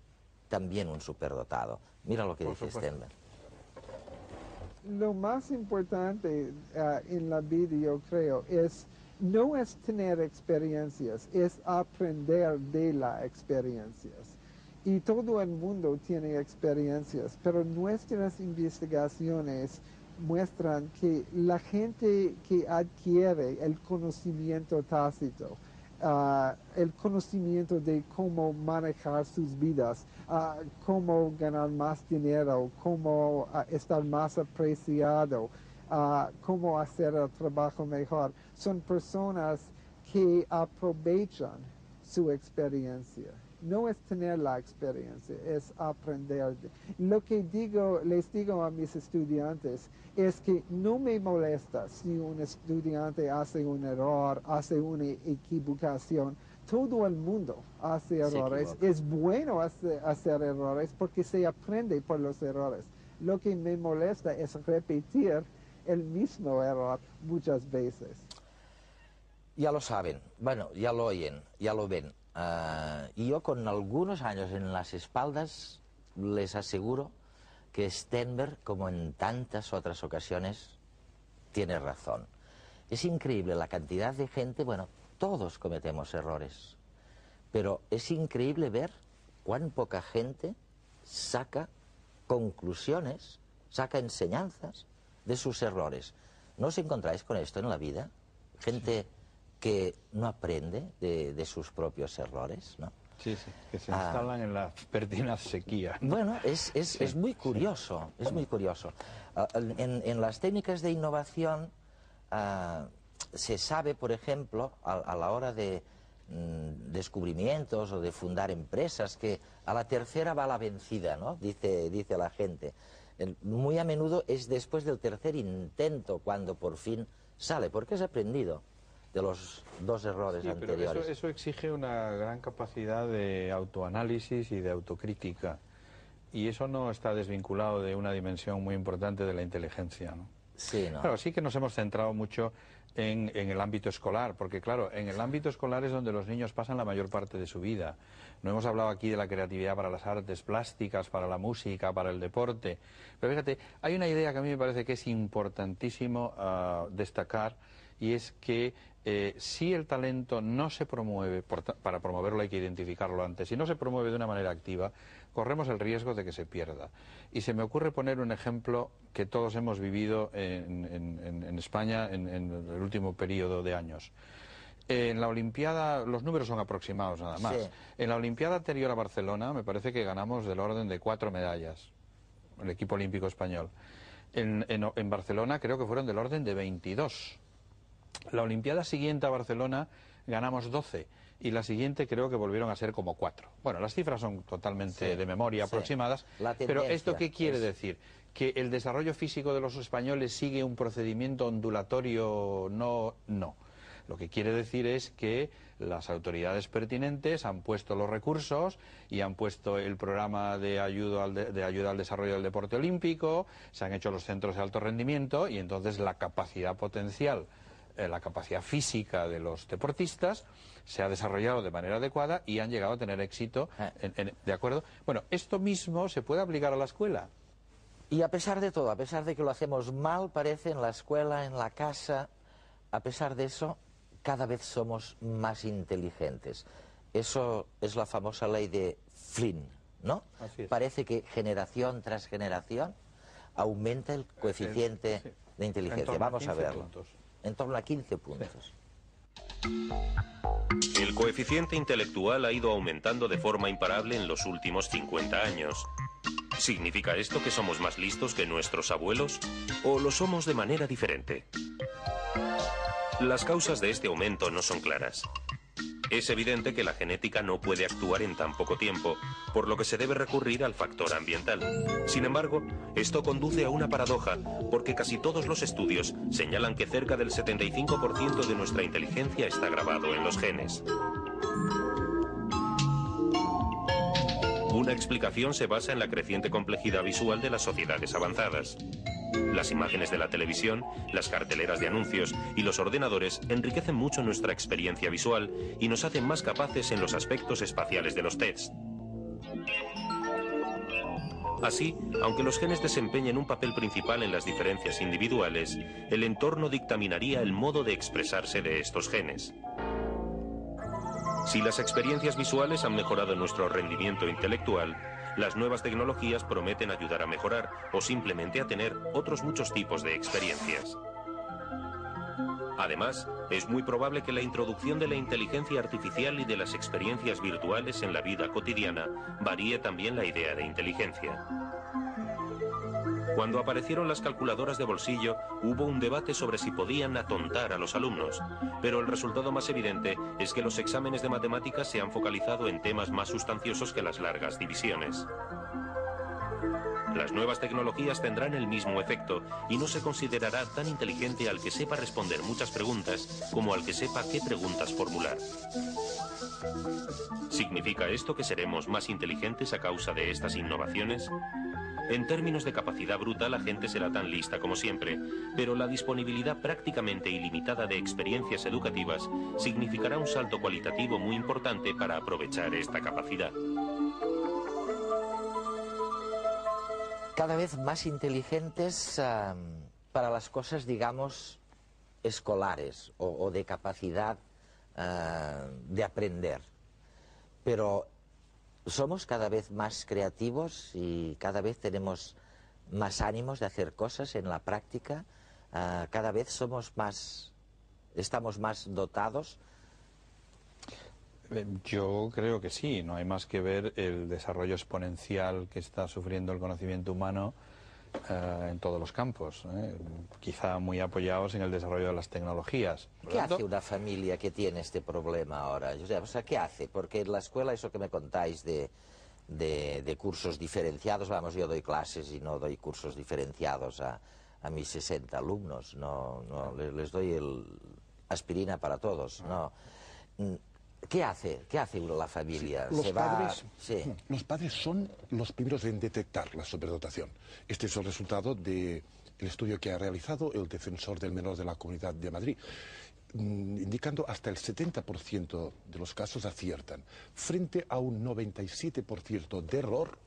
también un superdotado. Mira lo que dice Stenberg. lo más importante en la vida, yo creo, no es tener experiencias, es aprender de las experiencias. Y todo el mundo tiene experiencias, pero nuestras investigaciones muestran que la gente que adquiere el conocimiento tácito, el conocimiento de cómo manejar sus vidas, cómo ganar más dinero, cómo estar más apreciado, cómo hacer el trabajo mejor, son personas que aprovechan su experiencia. No es tener la experiencia, es aprender. Lo que les digo a mis estudiantes es que no me molesta si un estudiante hace un error, hace una equivocación. Todo el mundo hace errores. Es bueno hacer errores porque se aprende por los errores. Lo que me molesta es repetir el mismo error muchas veces. Ya lo saben, bueno, ya lo oyen, ya lo ven. Y yo con algunos años en las espaldas les aseguro que Sternberg, como en tantas otras ocasiones, tiene razón. Es increíble la cantidad de gente, bueno, todos cometemos errores, pero es increíble ver cuán poca gente saca conclusiones, saca enseñanzas de sus errores. ¿No os encontráis con esto en la vida? Gente que no aprende de sus propios errores, ¿no? Sí, sí, que se instalan en la pertinaz sequía. Bueno, es muy curioso, es muy curioso. En las técnicas de innovación se sabe, por ejemplo, a la hora de descubrimientos o de fundar empresas, que a la tercera va la vencida, ¿no? Dice la gente. Muy a menudo es después del tercer intento cuando por fin sale, porque has aprendido de los dos errores anteriores. Pero eso exige una gran capacidad de autoanálisis y de autocrítica, y eso no está desvinculado de una dimensión muy importante de la inteligencia, ¿no? Sí, ¿no? Claro, sí que nos hemos centrado mucho en el ámbito escolar, porque claro, en el ámbito escolar es donde los niños pasan la mayor parte de su vida. No hemos hablado aquí de la creatividad para las artes plásticas, para la música, para el deporte, pero fíjate, hay una idea que a mí me parece que es importantísimo destacar, y es que si el talento no se promueve, para promoverlo hay que identificarlo antes, si no se promueve de una manera activa, corremos el riesgo de que se pierda. Y se me ocurre poner un ejemplo que todos hemos vivido en España en el último periodo de años. En la Olimpiada, los números son aproximados nada más. Sí. En la Olimpiada anterior a Barcelona, me parece que ganamos del orden de 4 medallas, el equipo olímpico español. En Barcelona creo que fueron del orden de 22. La Olimpiada siguiente a Barcelona ganamos 12 y la siguiente creo que volvieron a ser como 4. Bueno, las cifras son totalmente de memoria aproximadas, pero ¿esto qué quiere decir? ¿Que el desarrollo físico de los españoles sigue un procedimiento ondulatorio? No. Lo que quiere decir es que las autoridades pertinentes han puesto los recursos y han puesto el programa de ayuda al desarrollo del deporte olímpico, se han hecho los centros de alto rendimiento y entonces la capacidad potencial, la capacidad física de los deportistas se ha desarrollado de manera adecuada y han llegado a tener éxito. ¿De acuerdo? Bueno, esto mismo se puede aplicar a la escuela. Y a pesar de todo, a pesar de que lo hacemos mal, parece, en la escuela, en la casa, a pesar de eso, cada vez somos más inteligentes. Eso es la famosa ley de Flynn, ¿no? Así es. Parece que generación tras generación aumenta el coeficiente de inteligencia. Vamos a verlo. En torno a 15 puntos. El coeficiente intelectual ha ido aumentando de forma imparable en los últimos 50 años. ¿Significa esto que somos más listos que nuestros abuelos? ¿O lo somos de manera diferente? Las causas de este aumento no son claras. Es evidente que la genética no puede actuar en tan poco tiempo, por lo que se debe recurrir al factor ambiental. Sin embargo, esto conduce a una paradoja, porque casi todos los estudios señalan que cerca del 75% de nuestra inteligencia está grabado en los genes. Una explicación se basa en la creciente complejidad visual de las sociedades avanzadas. Las imágenes de la televisión, las carteleras de anuncios y los ordenadores enriquecen mucho nuestra experiencia visual y nos hacen más capaces en los aspectos espaciales de los tests. Así, aunque los genes desempeñen un papel principal en las diferencias individuales, el entorno dictaminaría el modo de expresarse de estos genes. Si las experiencias visuales han mejorado nuestro rendimiento intelectual, las nuevas tecnologías prometen ayudar a mejorar o simplemente a tener otros muchos tipos de experiencias. Además, es muy probable que la introducción de la inteligencia artificial y de las experiencias virtuales en la vida cotidiana varíe también la idea de inteligencia. Cuando aparecieron las calculadoras de bolsillo, hubo un debate sobre si podían atontar a los alumnos, pero el resultado más evidente es que los exámenes de matemáticas se han focalizado en temas más sustanciosos que las largas divisiones. Las nuevas tecnologías tendrán el mismo efecto y no se considerará tan inteligente al que sepa responder muchas preguntas como al que sepa qué preguntas formular. ¿Significa esto que seremos más inteligentes a causa de estas innovaciones? En términos de capacidad bruta, la gente será tan lista como siempre, pero la disponibilidad prácticamente ilimitada de experiencias educativas significará un salto cualitativo muy importante para aprovechar esta capacidad. Cada vez más inteligentes para las cosas, digamos, escolares o de capacidad de aprender. Pero somos cada vez más creativos y cada vez tenemos más ánimos de hacer cosas en la práctica. Cada vez estamos más dotados. Yo creo que sí, no hay más que ver el desarrollo exponencial que está sufriendo el conocimiento humano en todos los campos, quizá muy apoyados en el desarrollo de las tecnologías. ¿Qué hace una familia que tiene este problema ahora? O sea, ¿qué hace? Porque en la escuela, eso que me contáis de cursos diferenciados, vamos, yo doy clases y no doy cursos diferenciados a mis 60 alumnos, les doy aspirina para todos, no. ¿Qué hace la familia? Los padres son los primeros en detectar la superdotación. Este es el resultado del estudio que ha realizado el defensor del menor de la Comunidad de Madrid, indicando hasta el 70% de los casos aciertan, frente a un 97% de error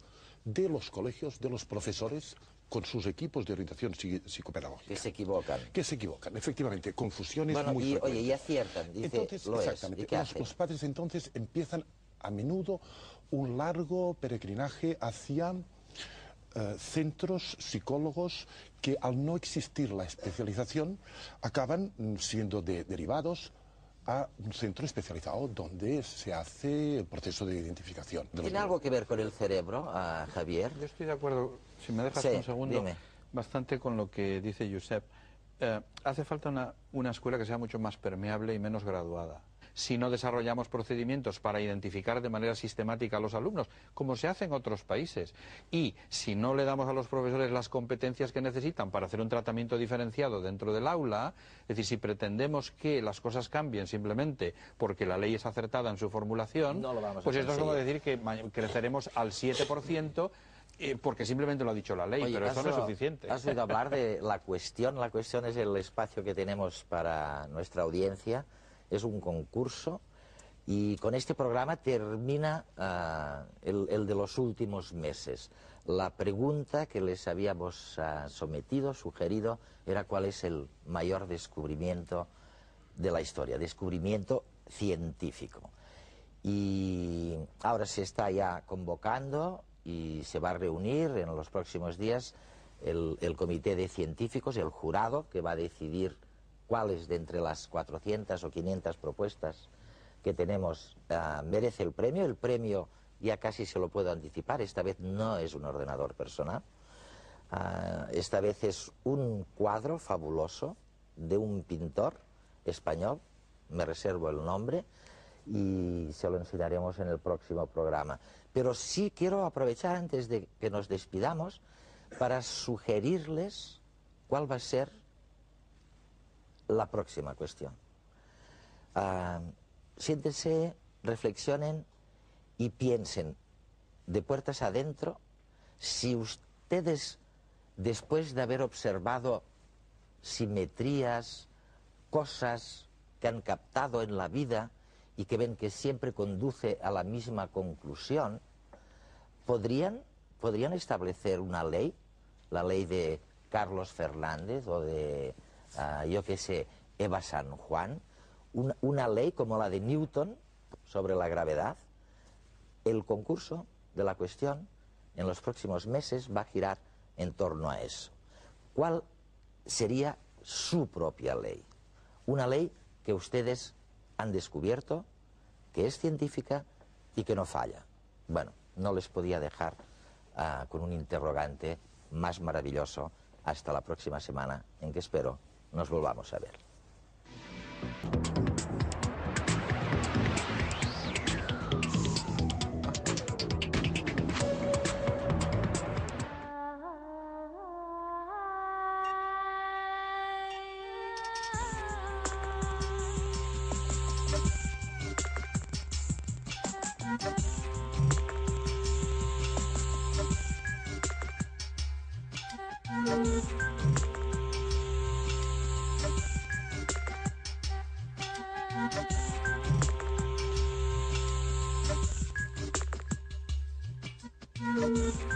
de los colegios, de los profesores, con sus equipos de orientación psicopedagógica. Que se equivocan. Que se equivocan, efectivamente, confusiones muy frecuentes. Oye, y aciertan, dice, entonces, exactamente, los padres entonces empiezan a menudo un largo peregrinaje hacia centros, psicólogos, que al no existir la especialización, acaban siendo derivados a un centro especializado donde se hace el proceso de identificación. ¿Tiene algo que ver con el cerebro, Javier? Yo estoy de acuerdo, si me dejas un segundo, bastante con lo que dice Josep. Hace falta una escuela que sea mucho más permeable y menos graduada. Si no desarrollamos procedimientos para identificar de manera sistemática a los alumnos, como se hace en otros países, y si no le damos a los profesores las competencias que necesitan para hacer un tratamiento diferenciado dentro del aula, es decir, si pretendemos que las cosas cambien simplemente porque la ley es acertada en su formulación, pues esto es como decir que creceremos al 7%, porque simplemente lo ha dicho la ley. Oye, pero eso no es suficiente. Has oído hablar de la cuestión. La cuestión es el espacio que tenemos para nuestra audiencia. Es un concurso y con este programa termina el de los últimos meses. La pregunta que les habíamos sugerido, era cuál es el mayor descubrimiento de la historia, descubrimiento científico. Y ahora se está ya convocando y se va a reunir en los próximos días el comité de científicos, el jurado, que va a decidir cuáles de entre las 400 o 500 propuestas que tenemos merece el premio. El premio ya casi se lo puedo anticipar, esta vez no es un ordenador personal, esta vez es un cuadro fabuloso de un pintor español, me reservo el nombre y se lo enseñaremos en el próximo programa. Pero sí quiero aprovechar antes de que nos despidamos para sugerirles cuál va a ser la próxima cuestión. Siéntense, reflexionen y piensen de puertas adentro si ustedes, después de haber observado simetrías, cosas que han captado en la vida y que ven que siempre conduce a la misma conclusión, podrían podrían establecer una ley, la ley de Carlos Fernández o de, yo qué sé, Eva San Juan, una ley como la de Newton sobre la gravedad? El concurso de la cuestión en los próximos meses va a girar en torno a eso. ¿Cuál sería su propia ley? Una ley que ustedes han descubierto, que es científica y que no falla. Bueno, no les podía dejar con un interrogante más maravilloso hasta la próxima semana, en que espero nos volvamos a ver. Thank you.